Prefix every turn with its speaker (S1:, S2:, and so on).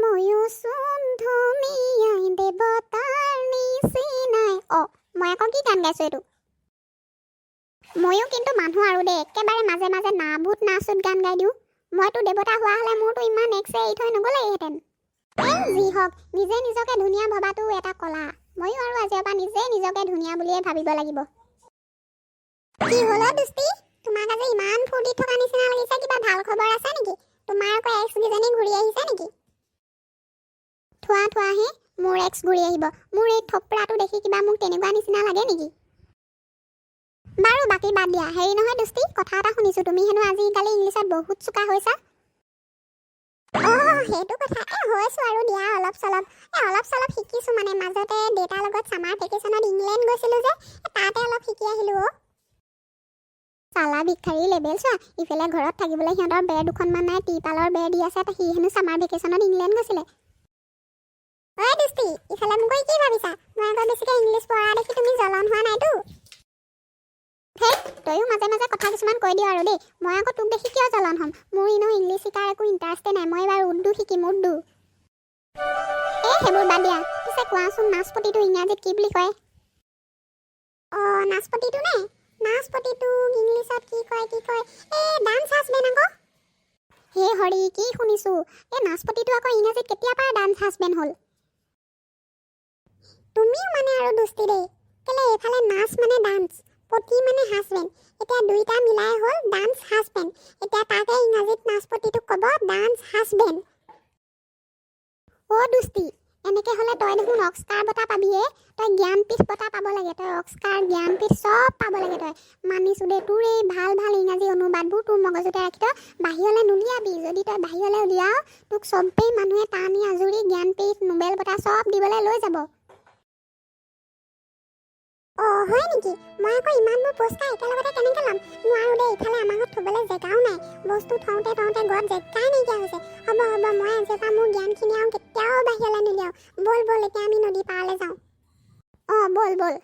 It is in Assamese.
S1: ময়ো চোন ধুমিয়াই দেৱতাৰ নিচিনাই। মই আকৌ কি গান গাইছো এইটো? ময়ো কিন্তু মানুহ আৰু দেই, একেবাৰে মাজে মাজে নাভূত নাচুত গান গাই দিওঁ। মইতো দেৱতা হোৱা হ'লে মোৰতো ইমান এক্সে এৰি থৈ নগ'লেহেঁতেন। যি হওক, নিজে নিজকে ধুনীয়া ভবাটো এটা কলা। ময়ো আৰু আজিৰ পৰা নিজে নিজকে ধুনীয়া বুলিয়ে ভাবিব লাগিব। কি হ'ল দুষ্টি? তোমাক আজি ইমান ফূৰ্তি থকা নিচিনা লাগিছে, কিবা ভাল খবৰ আছে নেকি? তোমাৰ আকৌ এক্স কিজনী ঘূৰি আহিছে নেকি? থোৱাহে, মোৰ এক্স ঘূৰি আহিব? মোৰ এই থপৰাটো দেখি কিবা মোক তেনেকুৱা নিচিনা লাগে নেকি? বাৰু বাকী বাদ দিয়া। হেৰি নহয় দুষ্টি, কথা এটা শুনিছোঁ, তুমি হেনো আজিকালি ইংলিছত বহুত চোকা হৈছা। সেইটো কথা। হৈছোঁ আৰু দিয়া অলপ চলপ শিকিছোঁ। মানে মাজতে দেউতাৰ লগত ছামাৰ ভেকেশ্যনত ইংলেণ্ড গৈছিলোঁ যে, তাতে অলপ শিকি আহিলোঁ। চালা ভিক্ষাৰী লেবেল চোৱা। ইফালে ঘৰত থাকিবলৈ সিহঁতৰ বেৰ দুখনমান নাই, টিপালৰ বেৰ দি আছে। সি হেনো ছামাৰ ভেকেশ্যনত ইংলেণ্ড গৈছিলে। দুষ্টি, ইফালে মোক কি ভাবিছা? মই আকৌ বেছিকৈ ইংলিছ পঢ়া দেখি তুমি জ্বলন হোৱা নাইতো? তয়ো মাজে মাজে কথা কিছুমান কৈ দিওঁ আৰু দেই। মই আকৌ তোক দেখি কিয় জ্বলন হ'ম? মোৰ এনেও ইংলিছ শিকাৰ একো ইণ্টাৰেষ্টে নাই। মই এবাৰ উৰ্দু শিকিম, উৰ্দু। সেইবোৰ বাদ দিয়া। পিছে কোৱাচোন, নাচপতিটো ইংৰাজীত কি বুলি কয়? নাচপতিটো নে? নাচপতিটো ইংলিছত কি কয়? ডান্স হাজবেণ্ড আকৌ। হে হৰি, কি শুনিছোঁ? নাচপতিটো আকৌ ইংৰাজীত কেতিয়াৰ পৰা ডান্স হাজবেণ্ড হ'ল? তুমিও মানে আৰু দুষ্টি দেই। কেলে এইফালে নাচ মানে ডান্স, পতি মানে হাজবেণ্ড, এতিয়া দুইটা মিলাই হ'ল ডান্স হাজবেণ্ড। এতিয়া তাকে ইংৰাজীত নাচপতিটোক ক'ব ডান্স হাজবেণ্ড। দুষ্টি, এনেকৈ হ'লে তই দেখোন অস্কাৰ বঁটা পাবিয়ে। তই জ্ঞানপীঠ বঁটা পাব লাগে। তই অস্কাৰ, জ্ঞানপীঠ চব পাব লাগে তই। মানিছোঁ দেই, তোৰ এই ভাল ইংৰাজী অনুবাদবোৰ তোৰ মগজুতে ৰাখি তই বাহিৰলৈ নুলিয়াবি। যদি তই বাহিৰলৈ উলিয়াও, তোক চবেই মানুহে টানি আজুৰি জ্ঞানপীঠ, নোবেল বঁটা চব দিবলৈ লৈ যাব। হয় নেকি? মই আকৌ ইমানবোৰ পুৰস্কাৰ একেলগতে কেনেকৈ ল'ম? নোৱাৰোঁ দেই, ইফালে আমাৰ ঘৰত থ'বলৈ জেগাও নাই। বস্তু থওঁতে ঘৰত জেগাই নাইকিয়া হৈছে। হ'ব, মই আজিৰ পৰা মোৰ জ্ঞানখিনি আৰু কেতিয়াও বাহিৰলৈ নুলিয়াওঁ। ব'ল, এতিয়া আমি নদী পাৰলৈ যাওঁ। ব'ল।